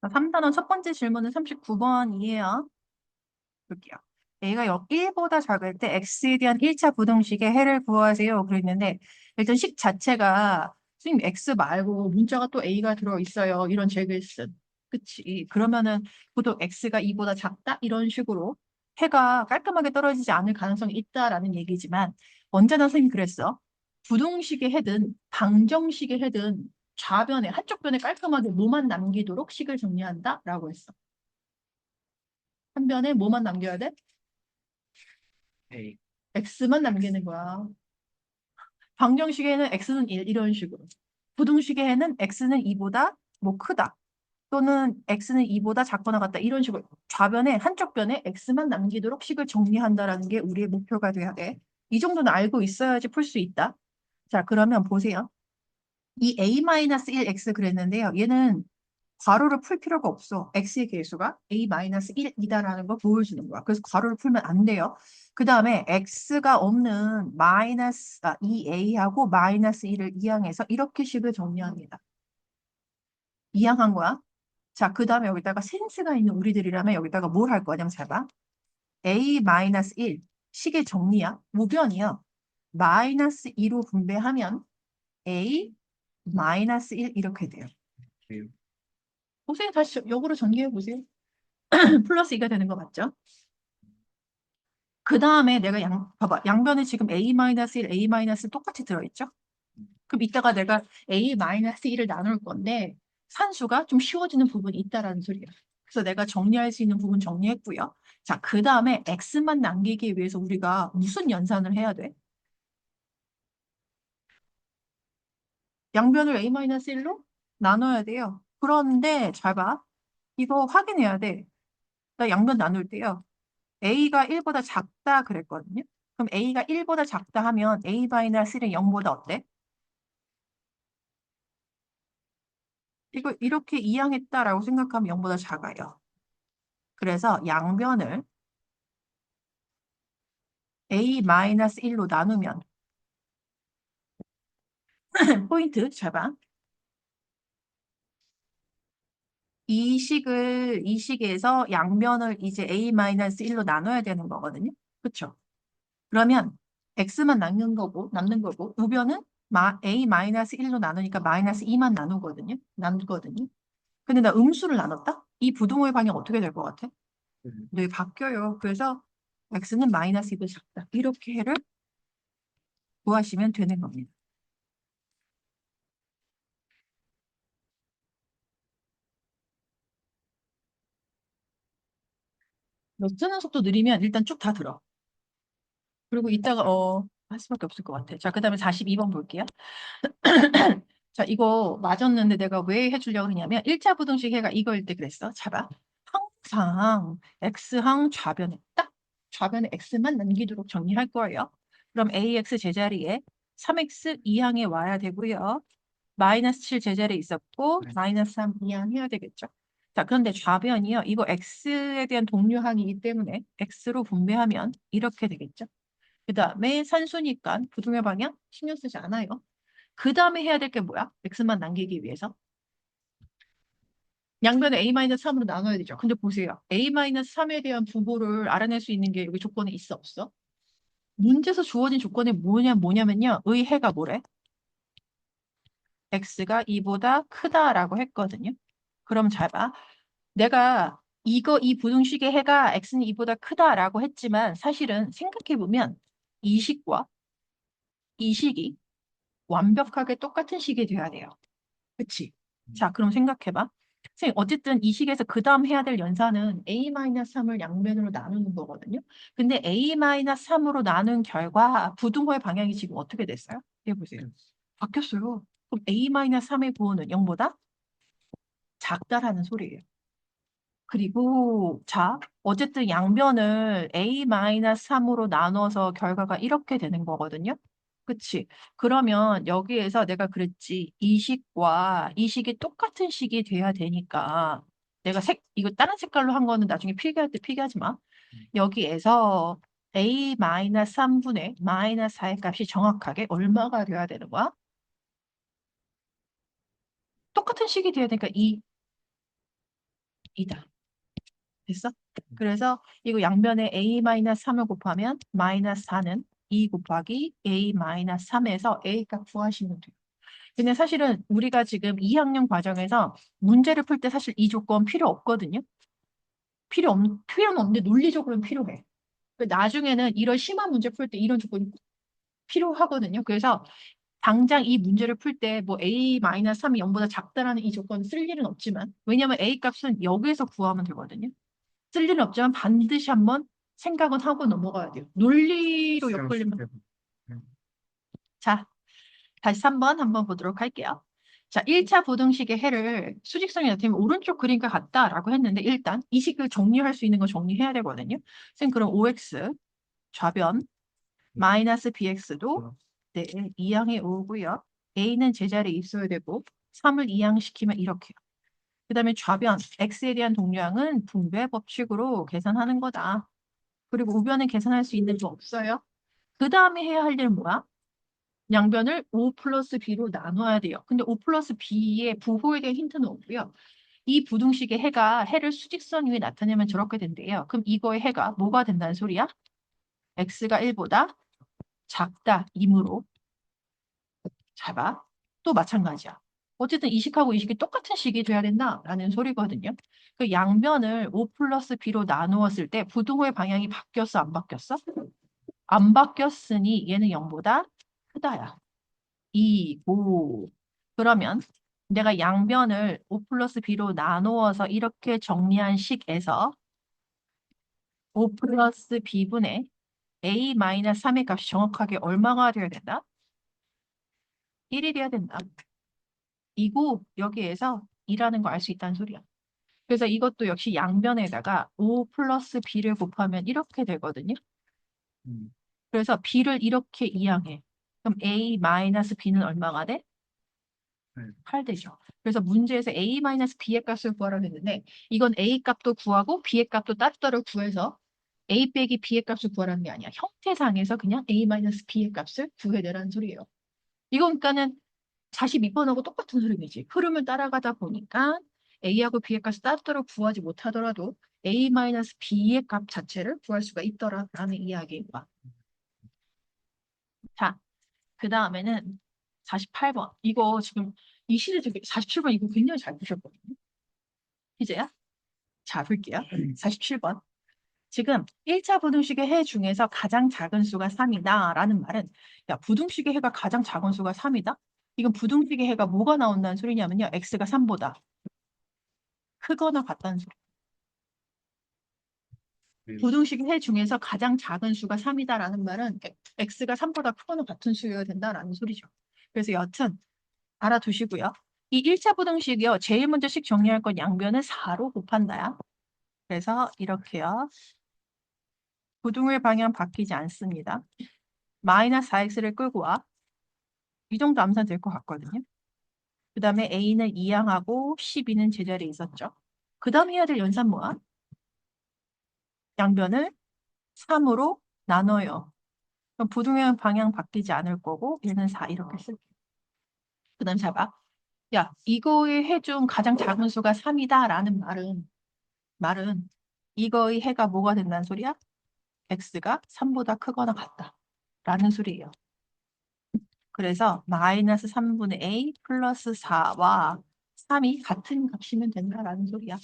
3단원 첫 번째 질문은 39번이에요. 볼게요. A가 1보다 작을 때 X에 대한 1차 부등식의 해를 구하세요. 그랬는데 일단 식 자체가 선생님 X 말고 문자가 또 A가 들어있어요. 이런 제글 쓴. 그치? 그러면은 보통 X가 2보다 작다? 이런 식으로 해가 깔끔하게 떨어지지 않을 가능성이 있다라는 얘기지만 언제나 선생님 그랬어. 부등식의 해든 방정식의 해든 좌변에 한쪽 변에 깔끔하게 뭐만 남기도록 식을 정리한다라고 했어. 한 변에 뭐만 남겨야 돼? A. X만 남기는 거야. 방정식에는 X는 1 이런 식으로. 부등식에는 X는 2보다 뭐 크다. 또는 X는 2보다 작거나 같다. 이런 식으로 좌변에 한쪽 변에 X만 남기도록 식을 정리한다라는 게 우리의 목표가 돼야 돼. 이 정도는 알고 있어야지 풀 수 있다. 자, 그러면 보세요. 이 A-1X 그랬는데요. 얘는 괄호를 풀 필요가 없어. X의 개수가 A-1이다라는 걸 보여주는 거야. 그래서 괄호를 풀면 안 돼요. 그 다음에 X가 없는 이 A하고 마이너스 1을 이항해서 이렇게 식을 정리합니다. 이항한 거야. 자, 그 다음에 여기다가 센스가 있는 우리들이라면 여기다가 뭘 할 거냐면 잘 봐. A-1 식의 정리야. 우변이야. 마이너스 2로 분배하면 A-1 이렇게 돼요. A. 보세요. 다시 역으로 전개해 보세요. 플러스 2가 되는 거 맞죠? 그 다음에 내가 봐봐. 양변에 지금 A-1, A- 똑같이 들어있죠? 그럼 이따가 내가 A-1을 나눌 건데 산수가 좀 쉬워지는 부분이 있다라는 소리야. 그래서 내가 정리할 수 있는 부분 정리했고요. 자, 그 다음에 X만 남기기 위해서 우리가 무슨 연산을 해야 돼? 양변을 A-1로 나눠야 돼요. 그런데 잘 봐. 이거 확인해야 돼. 나 양변 나눌 때요. A가 1보다 작다 그랬거든요. 그럼 A가 1보다 작다 하면 A-3은 0보다 어때? 이거 이렇게 이항했다라고 생각하면 0보다 작아요. 그래서 양변을 A-1로 나누면 포인트 잘 봐. 이 식에서 양변을 이제 A-1로 나눠야 되는 거거든요. 그렇죠? 그러면 X만 남는 거고 우변은 A-1로 나누니까 마이너스 2만 남거든요. 근데 나 음수를 나눴다? 이 부등호의 방향 어떻게 될 것 같아? 네, 바뀌어요. 그래서 x는 마이너스 2보다 작다. 이렇게 해를 구하시면 되는 겁니다. 쓰는 속도 느리면 일단 쭉 다 들어. 그리고 이따가 할 수밖에 없을 것 같아. 자, 그다음에 42번 볼게요. 자, 이거 맞았는데 내가 왜 해주려고 그러냐면 1차 부등식 해가 이거일 때 그랬어. 잡아. 항상 x항 좌변에 딱 좌변에 x만 남기도록 정리할 거예요. 그럼 ax 제자리에 3x 이항에 와야 되고요. 마이너스 7 제자리에 있었고 마이너스 3 이항 해야 되겠죠. 자, 그런데 좌변이요. 이거 x에 대한 동류항이기 때문에 x로 분배하면 이렇게 되겠죠. 그 다음에 산수니까 부등의 방향 신경 쓰지 않아요. 그 다음에 해야 될 게 뭐야? x만 남기기 위해서. 양변을 A-3으로 나눠야 되죠. 근데 보세요. A-3에 대한 분모를 알아낼 수 있는 게 여기 조건에 있어, 없어? 문제에서 주어진 조건이 뭐냐면요. 의해가 뭐래? x가 2보다 크다라고 했거든요. 그럼 잘 봐. 내가 이 부등식의 해가 x는 2보다 크다라고 했지만 사실은 생각해보면 이 식과 이 식이 완벽하게 똑같은 식이 돼야 돼요. 그치? 자, 그럼 생각해봐. 선생님, 어쨌든 이 식에서 그 다음 해야 될 연산은 A-3을 양변으로 나누는 거거든요. 근데 A-3으로 나눈 결과 부등호의 방향이 지금 어떻게 됐어요? 해보세요. 바뀌었어요. 그럼 A-3의 부호는 0보다 작다라는 소리예요. 그리고 자, 어쨌든 양변을 A-3으로 나눠서 결과가 이렇게 되는 거거든요. 그치? 그러면 여기에서 내가 그랬지. 이 식과 이 식이 똑같은 식이 돼야 되니까 내가 이거 다른 색깔로 한 거는 나중에 필기할 때 필기하지 마. 여기에서 A-3분의 마이너스 4의 값이 정확하게 얼마가 돼야 되는 거야? 똑같은 식이 돼야 되니까 2다. 됐어? 그래서 이거 양변에 a-3을 곱하면 마이너스 4는 2 곱하기 a-3에서 a 값 구하시면 돼요. 근데 사실은 우리가 지금 2학년 과정에서 문제를 풀 때 사실 이 조건 필요 없거든요. 필요는 없는데 논리적으로는 필요해. 나중에는 이런 심한 문제 풀 때 이런 조건이 꼭 필요하거든요. 그래서 당장 이 문제를 풀 때 뭐 a-3이 0보다 작다라는 이 조건 쓸 일은 없지만 왜냐하면 a 값은 여기에서 구하면 되거든요. 쓸 일은 없지만 반드시 한번 생각은 하고 넘어가야 돼요. 논리로 엮으려면. 자, 다시 3번 한번 보도록 할게요. 자, 1차 부등식의 해를 수직선이 나타내면 오른쪽 그림과 같다라고 했는데 일단 이 식을 정리할 수 있는 거 정리해야 되거든요. 선생님 그럼 OX 좌변 마이너스 BX도 네, 2항에 오고요. A는 제자리에 있어야 되고 3을 2항시키면 이렇게요. 그 다음에 좌변 X에 대한 동량은 분배 법칙으로 계산하는 거다. 그리고 우변은 계산할 수 있는 거 없어요. 그 다음에 해야 할 일은 뭐야? 양변을 O 플러스 B로 나눠야 돼요. 근데 O 플러스 B의 부호에 대한 힌트는 없고요. 이 부등식의 해가 해를 수직선 위에 나타내면 저렇게 된대요. 그럼 이거의 해가 뭐가 된다는 소리야? X가 1보다 작다, 이므로. 잘 봐. 또 마찬가지야. 어쨌든 이 식하고 이 식이 똑같은 식이 돼야 된다라는 소리거든요. 그 양변을 O 플러스 B로 나누었을 때 부등호의 방향이 바뀌었어, 안 바뀌었어? 안 바뀌었으니 얘는 0보다 크다야. 2, 5. 그러면 내가 양변을 O 플러스 B로 나누어서 이렇게 정리한 식에서 O 플러스 B분의 A 마이너스 3의 값이 정확하게 얼마가 되어야 된다? 1이 돼야 된다. 이고 여기에서 2라는 거 알 수 있다는 소리야. 그래서 이것도 역시 양변에다가 O 플러스 B를 곱하면 이렇게 되거든요. 그래서 B를 이렇게 이항해. 그럼 A 마이너스 B는 얼마가 돼? 8 되죠. 그래서 문제에서 A 마이너스 B의 값을 구하라고 했는데 이건 A 값도 구하고 B의 값도 따로따로 구해서 A 빼기 B의 값을 구하라는 게 아니야. 형태상에서 그냥 A 마이너스 B의 값을 구해내라는 소리예요. 이건 그러니까는 42번하고 똑같은 흐름이지. 흐름을 따라가다 보니까 A하고 B의 값을 따로따로 구하지 못하더라도 A 마이너스 B의 값 자체를 구할 수가 있더라라는 이야기인 거야. 자, 그 다음에는 48번. 이거 지금 이 시리즈 47번 이거 굉장히 잘 보셨거든요. 이제야? 자, 볼게요. 47번. 지금 1차 부등식의 해 중에서 가장 작은 수가 3이다 라는 말은 야, 부등식의 해가 가장 작은 수가 3이다? 이건 부등식의 해가 뭐가 나온다는 소리냐면요. x가 3보다 크거나 같다는 소리. 부등식의 해 중에서 가장 작은 수가 3이다라는 말은 x가 3보다 크거나 같은 수여야 된다라는 소리죠. 그래서 여튼 알아두시고요. 이 1차 부등식이요. 제일 먼저 식 정리할 건 양변을 4로 곱한다야. 그래서 이렇게요. 부등호의 방향 바뀌지 않습니다. 마이너스 4x를 끌고 와. 이 정도 암산 될 것 같거든요. 그 다음에 a는 2항하고 12는 제자리에 있었죠. 그 다음에 해야 될 연산 뭐야? 양변을 3으로 나눠요. 그럼 부등호의 방향 바뀌지 않을 거고 얘는 4 이렇게 쓸게요. 그 다음 잘 봐. 야, 이거의 해 중 가장 작은 수가 3이다 라는 말은 이거의 해가 뭐가 된다는 소리야? x가 3보다 크거나 같다 라는 소리예요. 그래서 마이너스 3분의 a 플러스 4와 3이 같은 값이면 된다라는 소리야.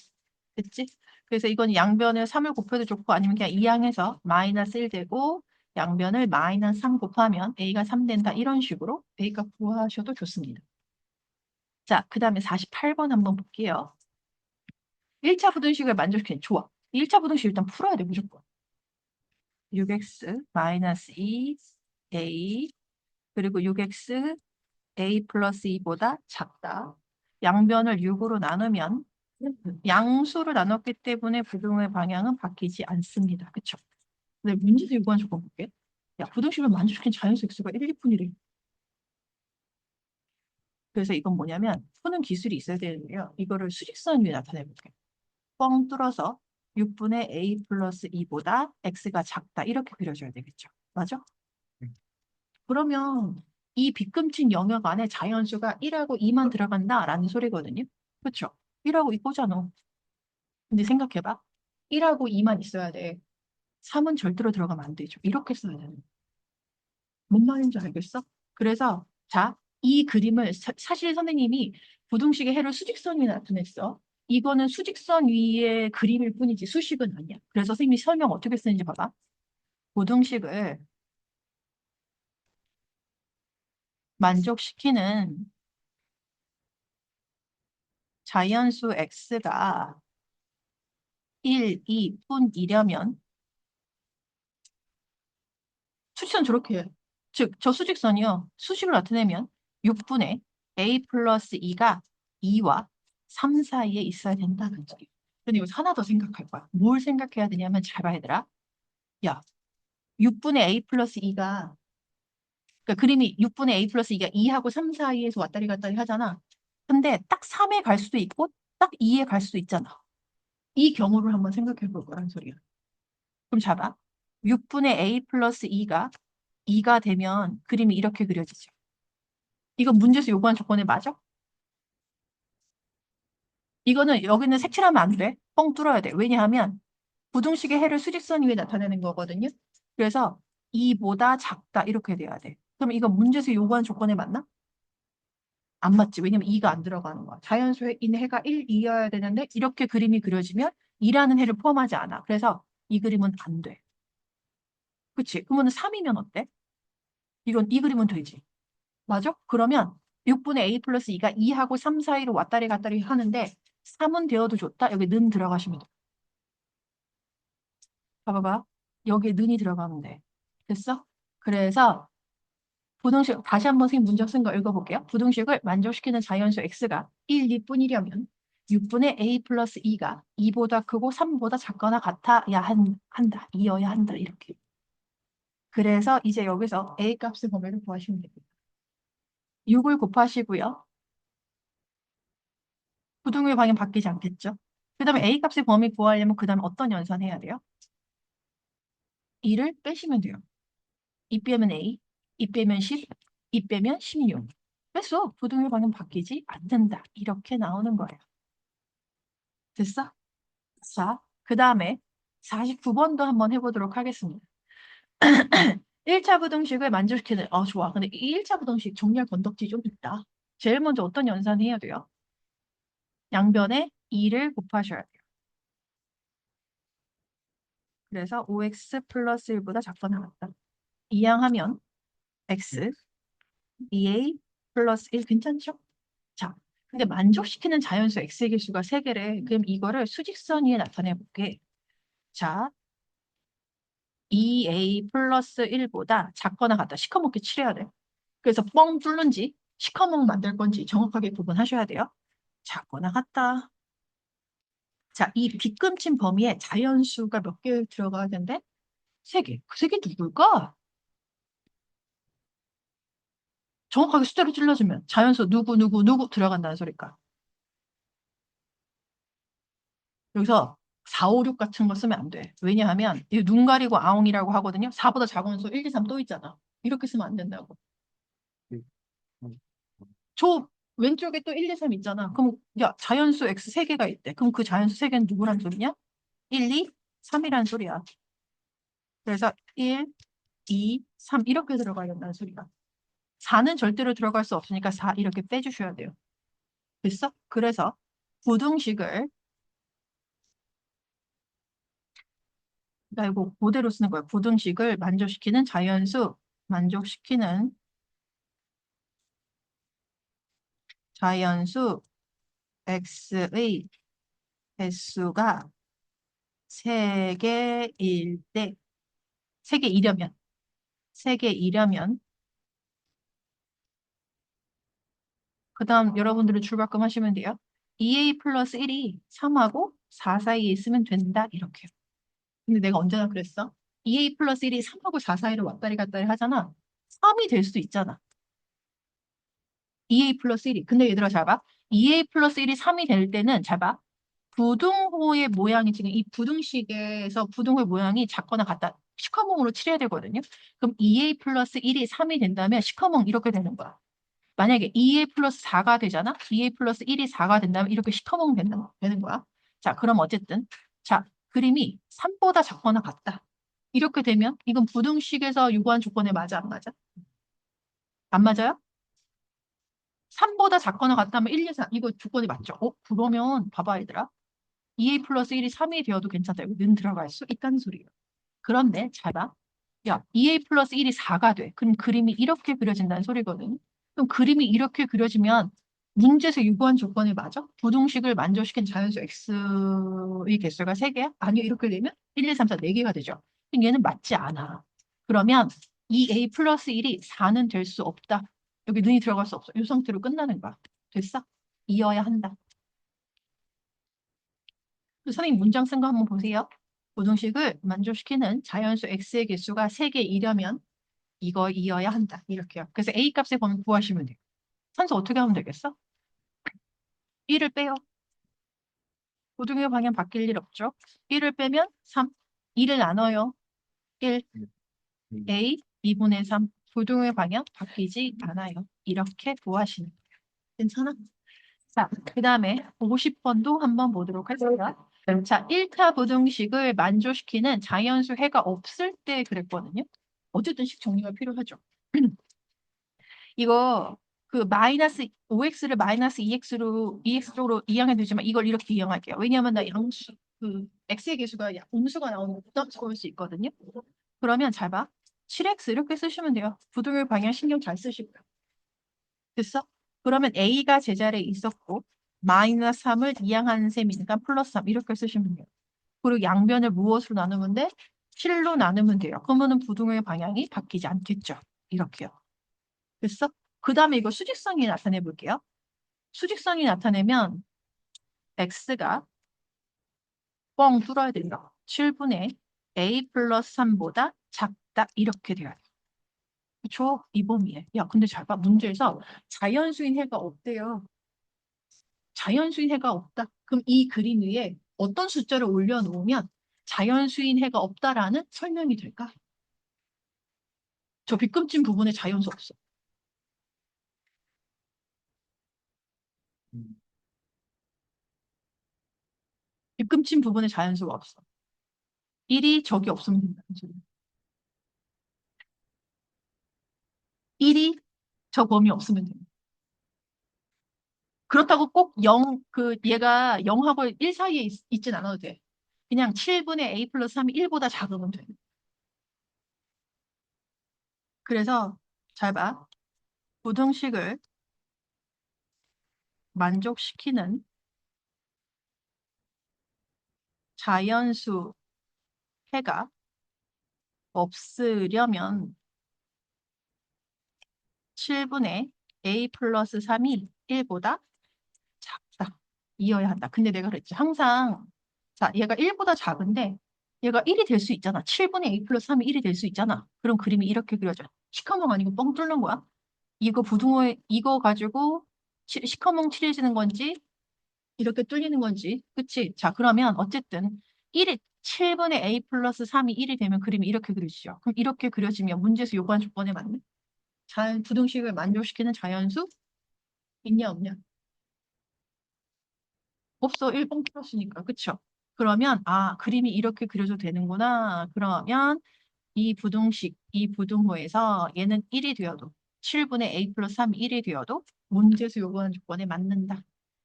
됐지? 그래서 이건 양변을 3을 곱해도 좋고 아니면 그냥 이항해서 마이너스 1 되고 양변을 마이너스 3 곱하면 a가 3 된다. 이런 식으로 a 값 구하셔도 좋습니다. 자, 그 다음에 48번 한번 볼게요. 1차 부등식을 만족해. 좋아. 1차 부등식 일단 풀어야 돼, 무조건. 6x 마이너스 2 a 그리고 6x a 플러스 2보다 작다. 양변을 6으로 나누면 양수를 나눴기 때문에 부등호의 방향은 바뀌지 않습니다. 그쵸? 근데 문제에서 요구한 조건 볼게. 야, 부등식을 만족시킨 자연수 x가 1, 2분이래. 그래서 이건 뭐냐면 푸는 기술이 있어야 되는데요. 이거를 수직선 위에 나타내볼게. 뻥 뚫어서 6분의 a 플러스 2보다 x가 작다. 이렇게 그려줘야 되겠죠. 맞아? 그러면 이 빗금친 영역 안에 자연수가 1하고 2만 들어간다라는 소리거든요. 그렇죠? 1하고 2 꽂아넣어. 근데 생각해봐. 1하고 2만 있어야 돼. 3은 절대로 들어가면 안 되죠. 이렇게 써야 되는 거야. 뭔 말인지 알겠어? 그래서 자, 이 그림을 사실 선생님이 부등식의 해를 수직선 위에 나타냈어. 이거는 수직선 위의 그림일 뿐이지 수식은 아니야. 그래서 선생님이 설명 어떻게 쓰는지 봐봐. 부등식을 만족시키는 자연수 x가 1, 2뿐이려면 수직선 저렇게 해. 즉, 저 수직선이요. 수식을 나타내면 6분의 a 플러스 2가 2와 3 사이에 있어야 된다는 거예요. 근데 여기서 하나 더 생각할 거야. 뭘 생각해야 되냐면 잘 봐야 되라. 야, 6분의 a 플러스 2가 그러니까 그림이 6분의 a 플러스 2가 2하고 3 사이에서 왔다리 갔다리 하잖아. 근데 딱 3에 갈 수도 있고 딱 2에 갈 수도 있잖아. 이 경우를 한번 생각해 볼 거란 소리야. 그럼 잡아. 6분의 a 플러스 2가 2가 되면 그림이 이렇게 그려지죠. 이거 문제에서 요구한 조건에 맞아? 이거는 여기는 색칠하면 안 돼. 뻥 뚫어야 돼. 왜냐하면 부등식의 해를 수직선 위에 나타내는 거거든요. 그래서 2보다 작다 이렇게 돼야 돼. 그럼 이거 문제에서 요구한 조건에 맞나? 안 맞지. 왜냐면 2가 안 들어가는 거야. 자연수인 해가 1, 2여야 되는데 이렇게 그림이 그려지면 2라는 해를 포함하지 않아. 그래서 이 그림은 안 돼. 그치? 그러면 3이면 어때? 이건 이 그림은 되지. 맞아? 그러면 6분의 a 플러스 2가 2하고 3 사이로 왔다리 갔다리 하는데 3은 되어도 좋다. 여기 는 들어가시면 돼. 봐봐봐. 여기에 는이 들어가면 돼. 됐어? 그래서 부등식 다시 한번 선생님 문제 쓴 거 읽어볼게요. 부등식을 만족시키는 자연수 x가 1, 2뿐이려면 6분의 a 플러스 2가 2보다 크고 3보다 작거나 같아야 한다. 이어야 한다. 이렇게. 그래서 이제 여기서 a 값의 범위를 구하시면 됩니다. 6을 곱하시고요. 부등호의 방향 바뀌지 않겠죠? 그 다음에 a 값의 범위 구하려면 그 다음에 어떤 연산해야 돼요? 2를 빼시면 돼요. 2 빼면 a, 2 빼면 10, 2 빼면 16. 뺐어. 부등호의 방향 바뀌지 않는다. 이렇게 나오는 거예요. 됐어? 자, 그 다음에 49번도 한번 해보도록 하겠습니다. 1차 부등식을 만족시키는, 좋아. 근데 이 1차 부등식 정리할 건덕지 좀 있다. 제일 먼저 어떤 연산해야 돼요? 양변에 2를 곱하셔야 돼요. 그래서 5x 플러스 1보다 작거나 같다. 이항하면 x, 2a 플러스 1 괜찮죠? 자, 근데 만족시키는 자연수 x의 개수가 3개래. 그럼 이거를 수직선 위에 나타내 볼게. 자, 2a 플러스 1보다 작거나 같다. 시커멓게 칠해야 돼. 그래서 뻥 뚫는지 시커멓 만들 건지 정확하게 구분하셔야 돼요. 작거나 같다. 자, 이 빗금친 범위에 자연수가 몇 개 들어가야 되는데? 3개. 그 3개 누굴까? 정확하게 숫자로 찔러주면 자연수 누구 들어간다는 소리일까? 여기서 4, 5, 6 같은 거 쓰면 안 돼. 왜냐하면 이거 눈 가리고 아웅이라고 하거든요. 4보다 작은 수 1, 2, 3 또 있잖아. 이렇게 쓰면 안 된다고. 음, 음, 저 왼쪽에 또 1, 2, 3 있잖아. 그럼 야 자연수 x 3개가 있대. 그럼 그 자연수 3개는 누구란 소리냐? 1, 2, 3이란 소리야. 그래서 1, 2, 3 이렇게 들어가야 된다는 소리야. 4는 절대로 들어갈 수 없으니까 4 이렇게 빼주셔야 돼요. 됐어? 그래서 부등식을 나 이거 그대로 쓰는 거야. 부등식을 만족시키는 자연수 x의 개수가 3개일 때, 3개이려면, 3개이려면, 그 다음 여러분들은 줄바꿈 하시면 돼요. 2a 플러스 1이 3하고 4 사이에 있으면 된다. 이렇게. 근데 내가 언제나 그랬어? 2a 플러스 1이 3하고 4 사이를 왔다리 갔다리 하잖아. 3이 될 수도 있잖아. 2a 플러스 1이. 근데 얘들아 잘 봐. 2a 플러스 1이 3이 될 때는 잘 봐. 부등호의 모양이 지금 이 부등식에서 부등호의 모양이 작거나 같다. 시커먼으로 칠해야 되거든요. 그럼 2a 플러스 1이 3이 된다면 시커먼 이렇게 되는 거야. 만약에 2a 플러스 4가 되잖아. 2a 플러스 1이 4가 된다면 이렇게 시커먼 되는 거야. 자, 그럼 어쨌든 자, 그림이 3보다 작거나 같다. 이렇게 되면 이건 부등식에서 요구한 조건에 맞아, 안 맞아? 안 맞아요? 3보다 작거나 같다면 1, 2, 3 이거 조건이 맞죠? 그러면 봐봐 얘들아. 2a 플러스 1이 3이 되어도 괜찮다. 이거 는 들어갈 수 있다는 소리예요. 그런데 잘 봐. 야, 2a 플러스 1이 4가 돼. 그럼 그림이 이렇게 그려진다는 소리거든. 그럼 그림이 이렇게 그려지면 문제에서 요구한 조건이 맞아? 부등식을 만족시킨 자연수 x의 개수가 3개야? 아니요. 이렇게 되면 1, 2, 3, 4, 4개가 되죠. 그럼 얘는 맞지 않아. 그러면 2a 플러스 1이 4는 될 수 없다. 여기 는이 들어갈 수 없어. 이 상태로 끝나는 거야. 됐어? 이어야 한다. 선생님 문장 쓴 거 한번 보세요. 부등식을 만족시키는 자연수 x의 개수가 3개이려면 이거 이어야 한다. 이렇게요. 그래서 a 값의 범위 구하시면 돼요. 산수 어떻게 하면 되겠어? 1을 빼요. 부등의 방향 바뀔 일 없죠. 1을 빼면 3. 2를 나눠요. 1. a 2분의 3. 부등의 방향 바뀌지 않아요. 이렇게 구하시는 거예요. 괜찮아? 자, 그 다음에 50번도 한번 보도록 할게요. 자, 1차 부등식을 만족시키는 자연수 해가 없을 때 그랬거든요. 어쨌든 식 정리가 필요하죠. 이거 그 마이너스 5x를 마이너스 2x 쪽으로 이항해도 되지만 이걸 이렇게 이항할게요. 왜냐하면 나 양수 그 x의 개수가 음수가 나오는 거 부담스러울 수 있거든요. 그러면 잘 봐. 7x 이렇게 쓰시면 돼요. 부등의 방향 신경 잘 쓰시고요. 됐어? 그러면 a가 제자리에 있었고 마이너스 3을 이항하는 셈이니까 플러스 3 이렇게 쓰시면 돼요. 그리고 양변을 무엇으로 나누면 돼? 7로 나누면 돼요. 그러면은 부등의 방향이 바뀌지 않겠죠. 이렇게요. 됐어? 그 다음에 이거 수직성이 나타내 볼게요. 수직성이 나타내면 x가 뻥 뚫어야 된다. 7분의 a 플러스 3보다 작다. 이렇게 돼야 돼. 그쵸? 이 범위에. 야, 근데 잘 봐. 문제에서 자연수인 해가 없대요. 자연수인 해가 없다. 그럼 이 그림 위에 어떤 숫자를 올려놓으면 자연수인 해가 없다라는 설명이 될까? 저 빗금진 부분에 자연수 없어. 빗금진 부분에 자연수가 없어. 1이 저기 없으면 된다는 소리야. 1이 저 범위 없으면 됩니다. 그렇다고 꼭 0, 얘가 0하고 1 사이에 있진 않아도 돼. 그냥 7분의 a 플러스 3이 1보다 작으면 돼. 그래서 잘 봐. 부등식을 만족시키는 자연수 해가 없으려면 7분의 a 플러스 3이 1보다 작다. 이어야 한다. 근데 내가 그랬지. 항상 자, 얘가 1보다 작은데 얘가 1이 될 수 있잖아. 7분의 a 플러스 3이 1이 될 수 있잖아. 그럼 그림이 이렇게 그려져. 시커먼 아니고 뻥 뚫는 거야. 이거 부등호에 이거 가지고 시커먼 칠해지는 건지 이렇게 뚫리는 건지. 그치? 자, 그러면 어쨌든 1이 7분의 a 플러스 3이 1이 되면 그림이 이렇게 그려지죠. 그럼 이렇게 그려지면 문제에서 요구한 조건에 맞는 부등식을 만족시키는 자연수 있냐 없냐? 없어. 1번 풀었으니까. 그쵸? 그러면 그림이 이렇게 그려도 되는구나. 그러면 이 부등호에서 얘는 1이 되어도 7분의 a 플러스 3이 1이 되어도 문제에서 요구하는 조건에 맞는다.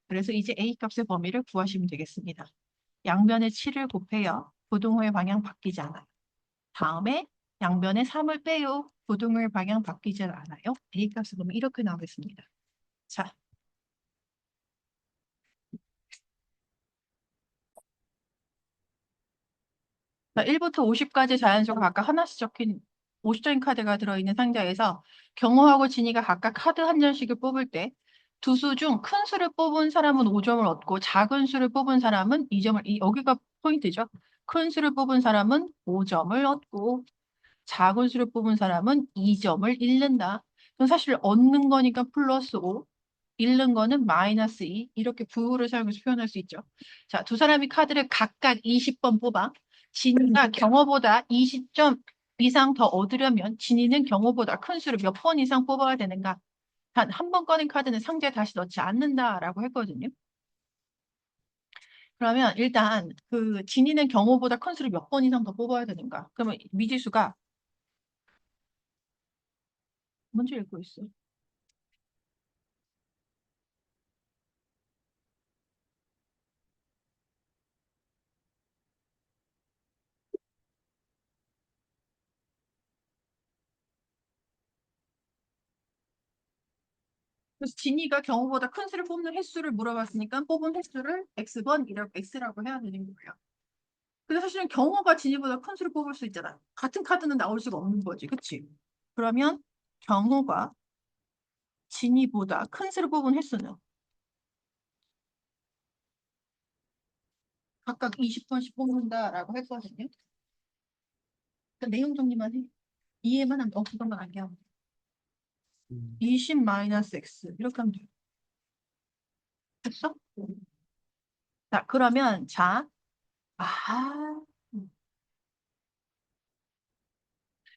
그래서 이제 a 값의 범위를 구하시면 되겠습니다. 양변에 7을 곱해요. 부등호의 방향 바뀌지 않아요. 다음에 양변에 3을 빼요. 부등호의 방향 바뀌지 않아요. a 값의 범위 이렇게 나오겠습니다. 자, 1부터 50까지 자연수가 각각 하나씩 적힌 50장의 카드가 들어있는 상자에서 경호하고 진이가 각각 카드 한 장씩을 뽑을 때 두 수 중 큰 수를 뽑은 사람은 5점을 얻고 작은 수를 뽑은 사람은 2점을, 여기가 포인트죠. 큰 수를 뽑은 사람은 5점을 얻고 작은 수를 뽑은 사람은 2점을 잃는다. 그럼 사실 얻는 거니까 플러스 5, 잃는 거는 마이너스 2 이렇게 부호를 사용해서 표현할 수 있죠. 자, 두 사람이 카드를 각각 20번 뽑아. 진이가 경호보다 20점 이상 더 얻으려면 진이는 경호보다 큰 수를 몇 번 이상 뽑아야 되는가? 단 한 번 꺼낸 카드는 상자에 다시 넣지 않는다라고 했거든요. 그러면 일단 그 진이는 경호보다 큰 수를 몇 번 이상 더 뽑아야 되는가? 그러면 미지수가 먼저 읽고 있어. 그래서 진이가 경호보다 큰 수를 뽑는 횟수를 물어봤으니까 뽑은 횟수를 x라고 해야 되는 거예요. 근데 사실은 경호가 진이보다 큰 수를 뽑을 수 있잖아. 같은 카드는 나올 수가 없는 거지. 그치? 그러면 경호가 진이보다 큰 수를 뽑은 횟수는 각각 20번씩 뽑는다라고 했거든요. 그러니까 내용 정리만 해. 이해만 하면 그것만 알게 하면 돼. 20 마이너스 x 이렇게 하면 돼. 됐어? 자, 그러면 아,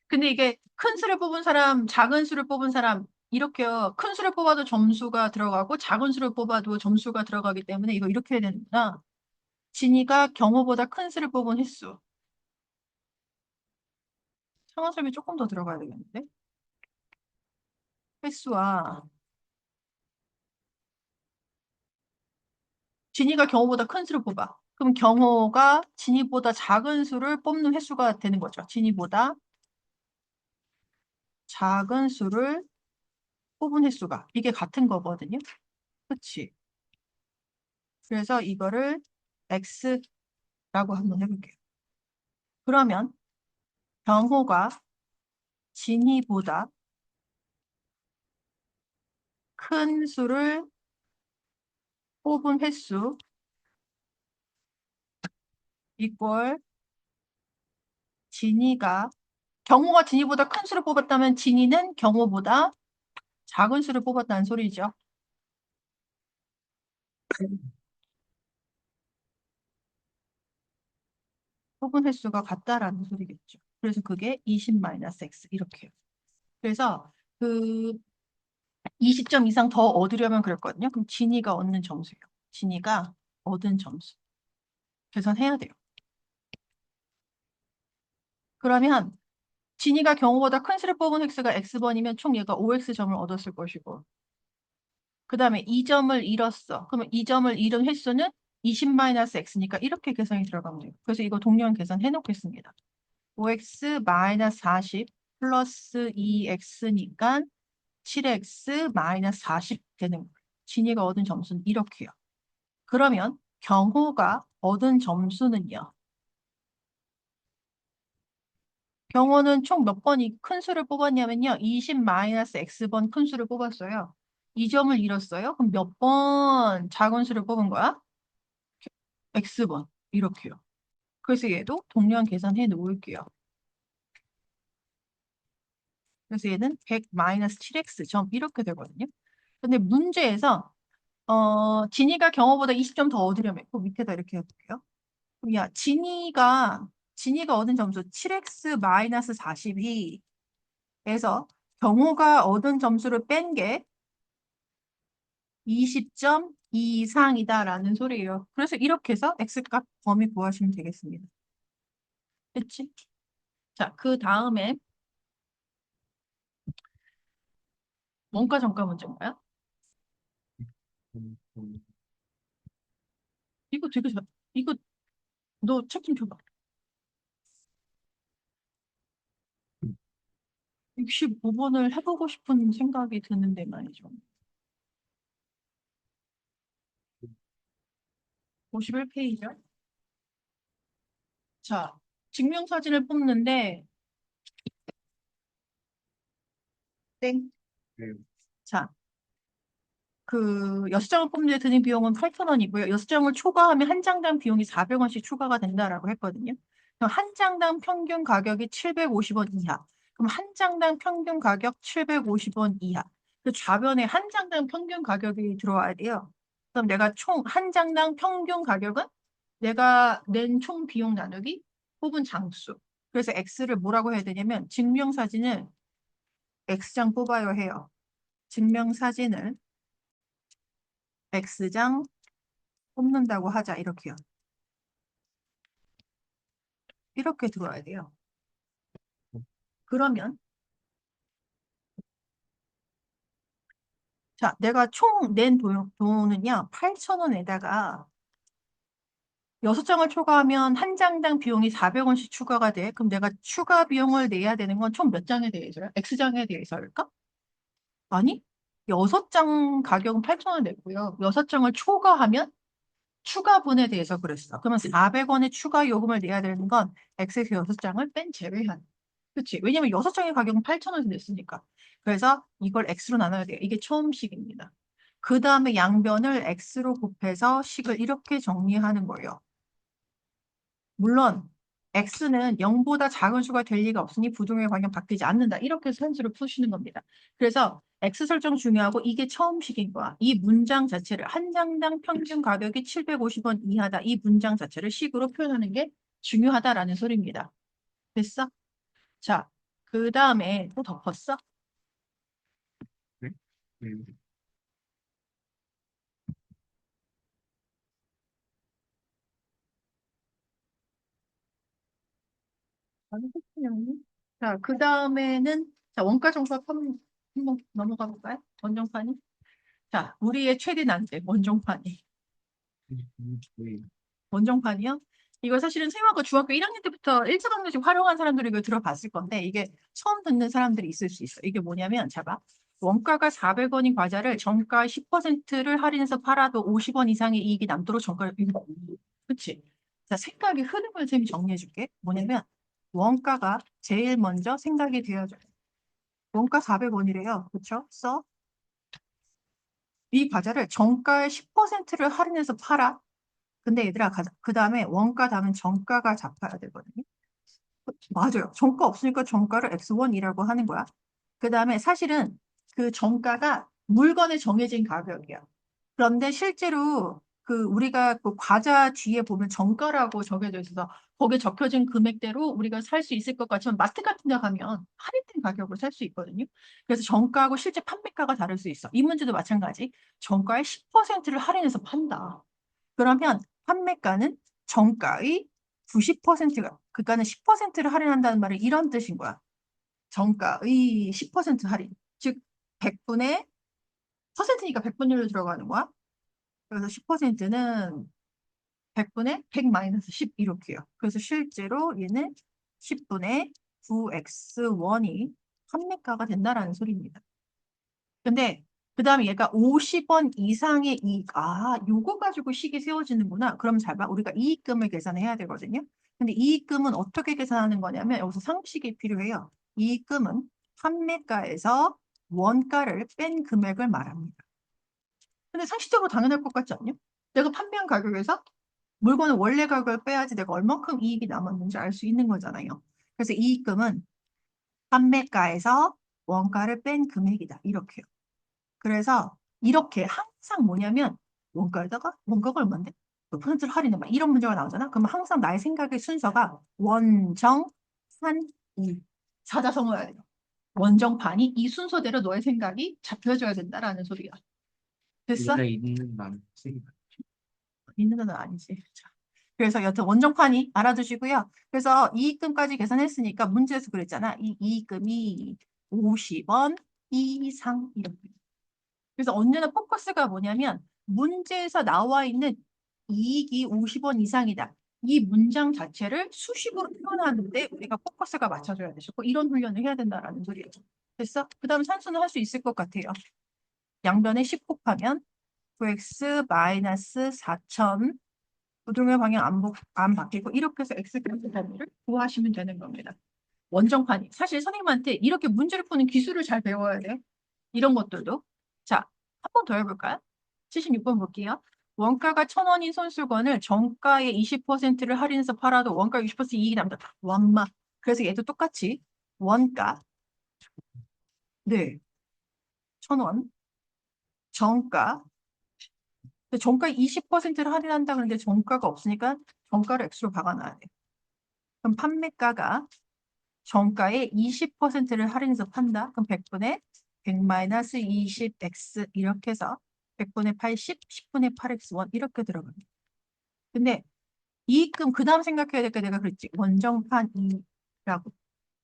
근데 이게 큰 수를 뽑은 사람, 작은 수를 뽑은 사람 이렇게요. 큰 수를 뽑아도 점수가 들어가고 작은 수를 뽑아도 점수가 들어가기 때문에 이거 이렇게 해야 되는구나. 진이가 경호보다 큰 수를 뽑은 횟수. 상한수이 조금 더 들어가야 되겠는데? 횟수와 진이가 경호보다 큰 수를 뽑아. 그럼 경호가 진이보다 작은 수를 뽑는 횟수가 되는 거죠. 진이보다 작은 수를 뽑은 횟수가. 이게 같은 거거든요. 그치? 그래서 이거를 x라고 한번 해볼게요. 그러면 경호가 진이보다 큰 수를 뽑은 횟수 이꼴 진이가 경호가 진이보다 큰 수를 뽑았다면 진이는 경호보다 작은 수를 뽑았다는 소리죠. 뽑은 횟수가 같다라는 소리겠죠. 그래서 그게 20-x 이렇게요. 그래서 그 20점 이상 더 얻으려면 그랬거든요. 그럼 진이가 얻는 점수예요. 진이가 얻은 점수. 계산해야 돼요. 그러면 진이가 경호보다 큰 수를 뽑은 x가 x번이면 총 얘가 5x점을 얻었을 것이고 그 다음에 2점을 잃었어. 그러면 2점을 잃은 횟수는 20-x니까 이렇게 계산이 들어가면 돼요. 그래서 이거 동량 계산해 놓겠습니다. 5x-40 플러스 2x니까 7x-40 되는 거예요. 진이가 얻은 점수는 이렇게요. 그러면 경호가 얻은 점수는요. 경호는 총 몇 번이 큰 수를 뽑았냐면요. 20-x번 큰 수를 뽑았어요. 2점을 잃었어요. 그럼 몇 번 작은 수를 뽑은 거야? x번. 이렇게요. 그래서 얘도 동량 계산해 놓을게요. 그래서 얘는 100-7x 점 이렇게 되거든요. 근데 문제에서 진이가 경호보다 20점 더 얻으려면 그 밑에다 이렇게 해볼게요. 그럼 야, 진이가 얻은 점수 7x-40이 에서 경호가 얻은 점수를 뺀 게 20점 이상이다라는 소리예요. 그래서 이렇게 해서 x값 범위 구하시면 되겠습니다. 됐지? 자, 그 다음에 원가 정가 문제인가요? 이거 되게 이거 너 책 좀 줘봐. 65번을 해보고 싶은 생각이 드는데 말이죠. 51페이지요? 자, 증명사진을 뽑는데 땡. 자, 그 6장을 뽑는 데 드는 비용은 8,000원이고요. 6장을 초과하면 한 장당 비용이 400원씩 추가가 된다라고 했거든요. 그럼 한 장당 평균 가격이 750원 이하. 그럼 한 장당 평균 가격 750원 이하. 그 좌변에 한 장당 평균 가격이 들어와야 돼요. 그럼 내가 총 한 장당 평균 가격은 내가 낸 총 비용 나누기 뽑은 장수. 그래서 X를 뭐라고 해야 되냐면 증명사진을 X장 뽑아야 해요. 증명사진을 X장 뽑는다고 하자. 이렇게요. 이렇게 들어야 돼요. 그러면 자, 내가 총 낸 돈은요. 8,000원에다가 6장을 초과하면 한 장당 비용이 400원씩 추가가 돼. 그럼 내가 추가 비용을 내야 되는 건 총 몇 장에 대해서요? X장에 대해서일까? 아니, 6장 가격은 8,000원 냈고요. 6장을 초과하면 추가분에 대해서 그랬어. 그러면 400원의 추가 요금을 내야 되는 건 X에서 6장을 뺀 제외한. 그치? 왜냐면 6장의 가격은 8,000원에서 냈으니까. 그래서 이걸 X로 나눠야 돼요. 이게 처음식입니다. 그 다음에 양변을 X로 곱해서 식을 이렇게 정리하는 거예요. 물론 x는 0보다 작은 수가 될 리가 없으니 부동의 방향 바뀌지 않는다. 이렇게 산수를 푸시는 겁니다. 그래서 x 설정 중요하고 이게 처음식인 거야. 이 문장 자체를 한 장당 평균 가격이 750원 이하다. 이 문장 자체를 식으로 표현하는 게 중요하다라는 소리입니다. 됐어? 자, 그 다음에 또 덮었어? 네? 네. 아니, 그렇군요. 자, 그 다음에는 자, 원가 정법 한번 넘어가 볼까요? 원정판이. 자, 우리의 최대 난제 원정판이. 네. 원정판이요? 이거 사실은 생화고 중학교 1학년 때부터 일차강도식 활용한 사람들이 이거 들어봤을 건데 이게 처음 듣는 사람들이 있을 수 있어. 이게 뭐냐면 잡아. 원가가 400원인 과자를 정가 10%를 할인해서 팔아도 50원 이상의 이익이 남도록 정가를 그치? 자, 생각의 흐름을 쌤이 정리해 줄게. 뭐냐면 원가가 제일 먼저 생각이 되어줘요. 원가 400원이래요. 그쵸? 써. 이 과자를 정가의 10%를 할인해서 팔아. 근데 얘들아, 그 다음에 원가 다음은 정가가 잡혀야 되거든요. 맞아요. 정가 없으니까 정가를 X1이라고 하는 거야. 그 다음에 사실은 그 정가가 물건에 정해진 가격이야. 그런데 실제로 그 우리가 그 과자 뒤에 보면 정가라고 적혀져 있어서 거기에 적혀진 금액대로 우리가 살 수 있을 것 같지만 마트 같은 데 가면 할인된 가격으로 살 수 있거든요. 그래서 정가하고 실제 판매가가 다를 수 있어. 이 문제도 마찬가지. 정가의 10%를 할인해서 판다. 그러면 판매가는 정가의 90%가, 그러니까는 10%를 할인한다는 말은 이런 뜻인 거야. 정가의 10% 할인. 즉, 100분의, 퍼센트니까 100분율로 들어가는 거야. 그래서 10%는 100분의 100 마이너스 10 이렇게요. 그래서 실제로 얘는 10분의 9x1이 판매가가 된다라는 소리입니다. 근데 그 다음에 얘가 50원 이상의 이익. 아, 요거 가지고 식이 세워지는구나. 그럼 잘 봐. 우리가 이익금을 계산해야 되거든요. 근데 이익금은 어떻게 계산하는 거냐면 여기서 상식이 필요해요. 이익금은 판매가에서 원가를 뺀 금액을 말합니다. 근데 상식적으로 당연할 것 같지 않냐? 내가 판매한 가격에서 물건의 원래 가격을 빼야지 내가 얼만큼 이익이 남았는지 알 수 있는 거잖아요. 그래서 이익금은 판매가에서 원가를 뺀 금액이다. 이렇게요. 그래서 이렇게 항상 뭐냐면 원가에다가 원가가 얼마인데? 몇 퍼센트를 할인해? 막 이런 문제가 나오잖아. 그러면 항상 나의 생각의 순서가 원정, 판, 이. 사자성어야 돼요. 원정, 판이 이 순서대로 너의 생각이 잡혀줘야 된다라는 소리야. 됐어? 원래 있는 남생. 있는 건 아니지. 자, 그래서 여튼 원정판이 알아두시고요. 그래서 이익금까지 계산했으니까 문제에서 그랬잖아. 이 이익금이 50원 이상 이렇게. 그래서 언제나 포커스가 뭐냐면 문제에서 나와 있는 이익이 50원 이상이다. 이 문장 자체를 수식으로 표현하는데 우리가 포커스가 맞춰줘야 되고 이런 훈련을 해야 된다라는 소리예요. 됐어? 그 다음 산수는 할 수 있을 것 같아요. 양변에 10 곱하면 9x 마이너스 4천 부등의 방향 안 바뀌고 이렇게 해서 x값의 단위를 구하시면 되는 겁니다. 원정판이. 사실 선생님한테 이렇게 문제를 푸는 기술을 잘 배워야 돼요. 이런 것들도. 자, 한 번 더 해볼까요? 76번 볼게요. 원가가 1,000원인 손수건을 정가의 20%를 할인해서 팔아도 원가 60% 이익이 남다. 완마. 그래서 얘도 똑같이 원가, 네, 1,000원, 정가. 근데 정가 20%를 할인한다 그러는데 정가가 없으니까 정가를 X로 박아놔야 돼. 그럼 판매가가 정가의 20%를 할인해서 판다. 그럼 100분의 100 마이너스 20x 이렇게 해서 100분의 80, 10분의 8x1 이렇게 들어갑니다. 근데 이익금 그 다음 생각해야 될 게 내가 그랬지. 원정판 이익이라고.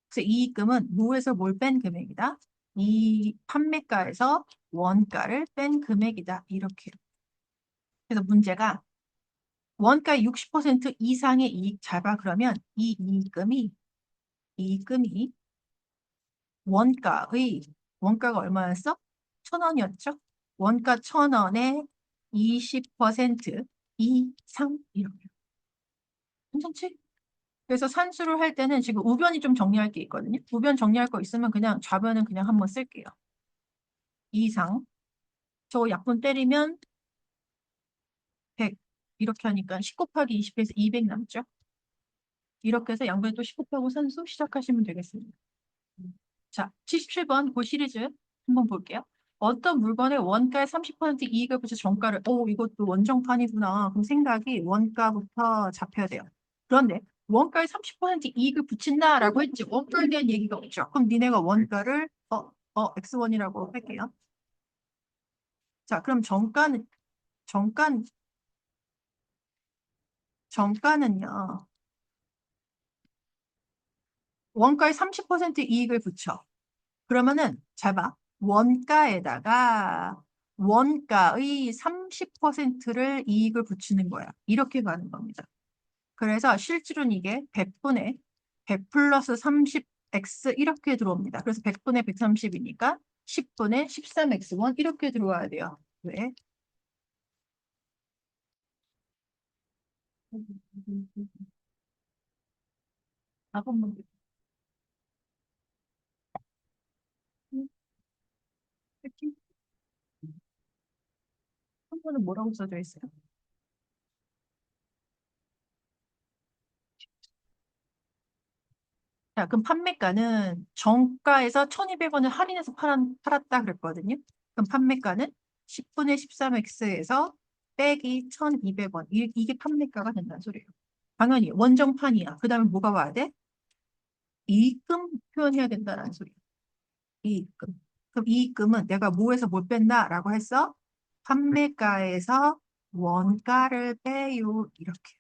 그래서 이익금은 뭐에서 뭘 뺀 금액이다. 이 판매가에서 원가를 뺀 금액이다. 이렇게. 그래서 문제가 원가의 60% 이상의 이익 잡아 그러면 이 이익금이 원가가 얼마였어? 1,000원이었죠? 원가 1,000원에 20% 이상 이렇게. 괜찮지? 그래서 산수를 할 때는 지금 우변이 좀 정리할 게 있거든요. 우변 정리할 거 있으면 그냥 좌변은 그냥 한번 쓸게요. 이상. 저 약분 때리면 100. 이렇게 하니까 10 곱하기 20에서 200 남죠? 이렇게 해서 양변에 또 10 곱하고 산수 시작하시면 되겠습니다. 자, 77번 그 시리즈 한번 볼게요. 어떤 물건의 원가의 30% 이익을 붙여 정가를, 이것도 원정판이구나. 그럼 생각이 원가부터 잡혀야 돼요. 그런데 원가의 30% 이익을 붙인다라고 했지. 원가에 대한 얘기가 없죠. 그럼 니네가 원가를, X1이라고 할게요. 자, 그럼 정가는요. 원가의 30% 이익을 붙여. 그러면은 잘 봐. 원가에다가 원가의 30%를 이익을 붙이는 거야. 이렇게 가는 겁니다. 그래서 실질은 이게 100분의 100 플러스 30x 이렇게 들어옵니다. 그래서 100분의 130이니까 10분의 13x1 이렇게 들어와야 돼요. 왜? 4번만 이렇게 한 번은 뭐라고 써져 있어요? 자, 그럼 판매가는 정가에서 1,200원을 할인해서 팔았다 그랬거든요. 그럼 판매가는 10분의 13x에서 빼기 1,200원. 이게 판매가가 된다는 소리예요. 당연히 원정판이야. 그 다음에 뭐가 와야 돼? 이익금 표현해야 된다는 소리예요. 이익금. 그럼 이익금은 내가 뭐에서 뭘 뺀다라고 했어? 판매가에서 원가를 빼요. 이렇게.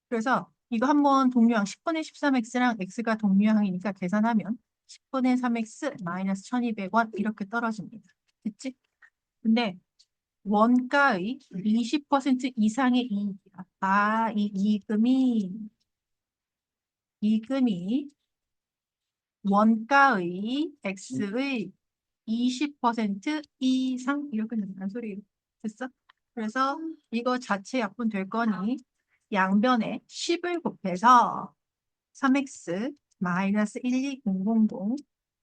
그래서 이거 한번 동류항 10분의 13x랑 x가 동류항이니까 계산하면 10분의 3x 마이너스 1,200원 이렇게 떨어집니다. 됐지? 근데 원가의 20% 이상의 이익이야. 이 이익금이 원가의 x의 20% 이상 이렇게 된다는 소리예요. 됐어? 그래서 이거 자체 약분 될 거니 양변에 10을 곱해서 3x 마이너스 12000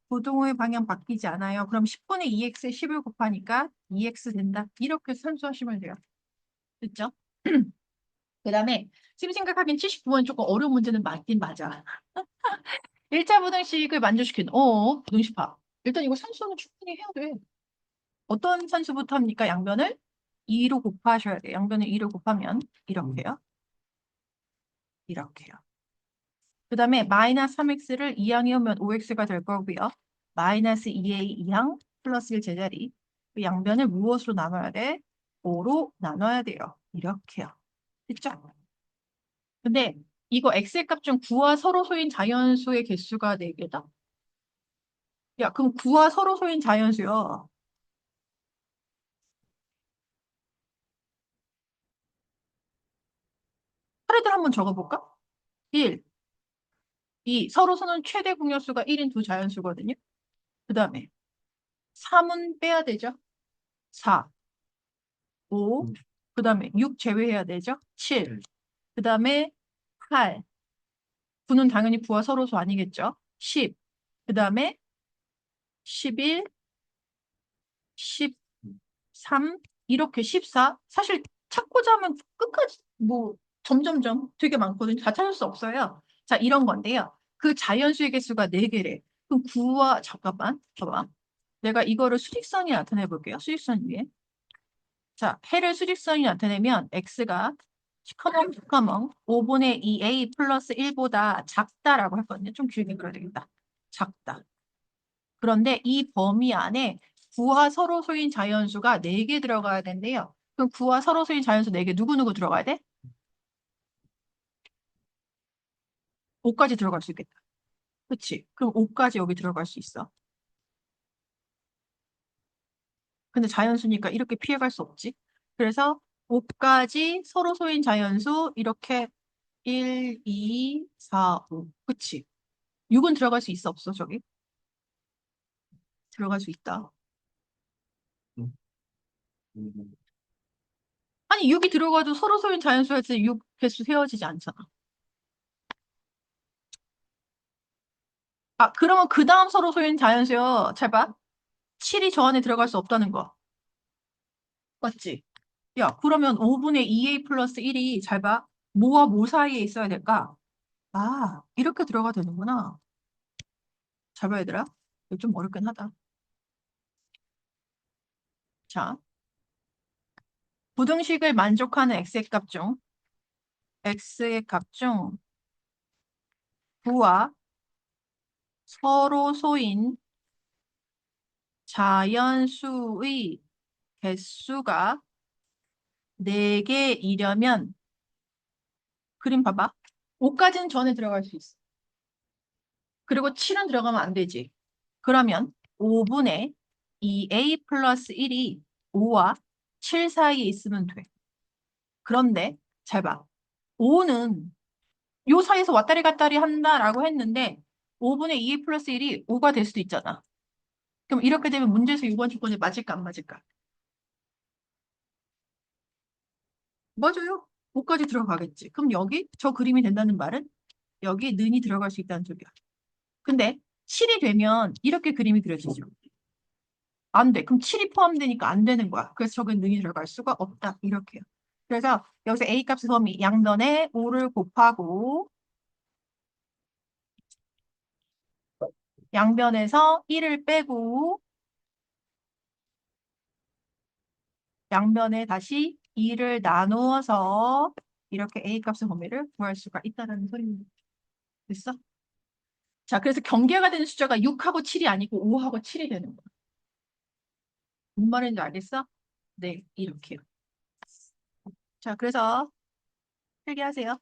부동의 방향 바뀌지 않아요. 그럼 10분의 2x에 10을 곱하니까 2x 된다. 이렇게 산수하시면 돼요. 됐죠? 그 다음에 지금 생각하기엔 79번 조금 어려운 문제는 맞긴 맞아. 1차 부등식을 만족시키는 부등식파. 일단 이거 산수는 충분히 해야 돼. 어떤 산수부터 합니까? 양변을 2로 곱하셔야 돼요. 양변을 2로 곱하면 이렇게요. 이렇게요. 그 다음에 마이너스 3x를 2항에 오면 5x가 될 거고요. 마이너스 2a 2항 플러스 1 제자리. 그 양변을 무엇으로 나눠야 돼? 5로 나눠야 돼요. 이렇게요. 됐죠? 근데 이거 x의 값 중 9와 서로 소인 자연수의 개수가 4개다. 야, 그럼 9와 서로 소인 자연수요. 차례대로 한번 적어볼까? 1, 2, 서로 소는 최대 공약수가 1인 두 자연수거든요. 그 다음에 3은 빼야 되죠. 4, 5, 그 다음에 6 제외해야 되죠. 7, 그 다음에 8, 9는 당연히 9와 서로소 아니겠죠. 10, 그 다음에 11, 13, 이렇게 14. 사실 찾고자 하면 끝까지 뭐 점점점 되게 많거든요. 다 찾을 수 없어요. 자, 이런 건데요. 그 자연수의 개수가 4개래. 그럼 9와 잠깐만 봐봐. 내가 이거를 수직선이 나타내 볼게요. 수직선 위에. 자, 해를 수직선이 나타내면 x가 커먼 5분의 2a 플러스 1보다 작다라고 했거든요. 좀 길게 그려야 되겠다. 작다. 그런데 이 범위 안에 구와 서로 소인 자연수가 4개 들어가야 된대요. 그럼 구와 서로 소인 자연수 4개 누구누구 들어가야 돼? 5까지 들어갈 수 있겠다. 그치? 그럼 5까지 여기 들어갈 수 있어. 근데 자연수니까 이렇게 피해갈 수 없지. 그래서 5까지 서로 소인 자연수 이렇게 1, 2, 4, 5. 그치? 6은 들어갈 수 있어, 없어, 저기? 들어갈 수 있다. 아니, 6이 들어가도 서로 소인 자연수에서 6 개수 세워지지 않잖아. 아, 그러면 그 다음 서로 소인 자연수요. 잘 봐. 7이 저 안에 들어갈 수 없다는 거. 맞지? 야, 그러면 5분의 2a 플러스 1이 잘 봐. 뭐와 뭐 사이에 있어야 될까? 아, 이렇게 들어가 되는구나. 잘 봐, 얘들아. 이거 좀 어렵긴 하다. 자, 부등식을 만족하는 x의 값 중 9와 서로 소인 자연수의 개수가 4개이려면 그림 봐봐. 5까지는 전에 들어갈 수 있어. 그리고 7은 들어가면 안 되지. 그러면 5분의 2a 플러스 1이 5와 7 사이에 있으면 돼. 그런데 잘 봐. 5는 요 사이에서 왔다리 갔다리 한다라고 했는데 5분의 2a 플러스 1이 5가 될 수도 있잖아. 그럼 이렇게 되면 문제에서 6번 조건이 맞을까 안 맞을까? 맞아요. 5까지 들어가겠지. 그럼 여기 저 그림이 된다는 말은 여기 는이 들어갈 수 있다는 소리야. 근데 7이 되면 이렇게 그림이 그려지죠. 안 돼. 그럼 7이 포함되니까 안 되는 거야. 그래서 저기 능이 들어갈 수가 없다. 이렇게요. 그래서 여기서 A 값의 범위 양변에 5를 곱하고 양변에서 1을 빼고 양변에 다시 2를 나누어서 이렇게 A 값의 범위를 구할 수가 있다는 소리입니다. 됐어? 자, 그래서 경계가 되는 숫자가 6하고 7이 아니고 5하고 7이 되는 거야. 뭔 말인지 알겠어? 네, 이렇게요. 자, 그래서 필기하세요.